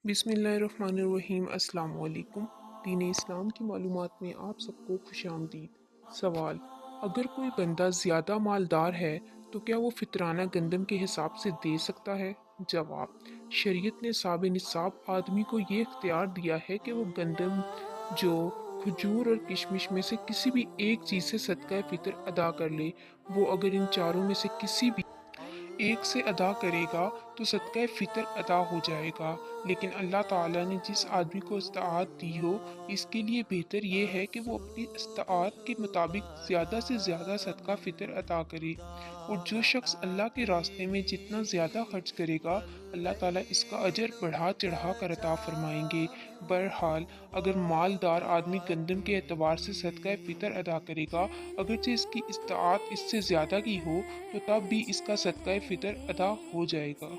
बिस्मिल्लाहिर्रहमानिर्रहीम। अस्सलाम वालेकुम। दीन इस्लाम की मालूमात में आप सबको खुशामदीद। सवाल: अगर कोई बंदा ज़्यादा मालदार है तो क्या वो फितराना गंदम के हिसाब से दे सकता है? जवाब: शरीयत ने साब निसाब आदमी को ये इख्तियार दिया है कि वो गंदम, जौ, खजूर और किशमिश में से किसी भी एक चीज़ से सदका फ़ितर अदा कर ले। वो अगर इन चारों में से किसी भी एक से अदा करेगा तो सदका फ़ितर अदा हो जाएगा। लेकिन अल्लाह ताला ने जिस आदमी को इस्ताअत दी हो, इसके लिए बेहतर ये है कि वो अपनी इस्ताअत के मुताबिक ज़्यादा से ज़्यादा सदका फ़ितर अदा करे। और जो शख्स अल्लाह के रास्ते में जितना ज़्यादा खर्च करेगा, अल्लाह ताला इसका अजर बढ़ा चढ़ा कर अता फरमाएंगे। बहरहाल, अगर मालदार आदमी गंदम के एतबार से सदका फ़ितर अदा करेगा, अगरचे इसकी इस्ताअत इससे ज़्यादा की हो, तो तब भी इसका सदका फ़ितर अदा हो जाएगा।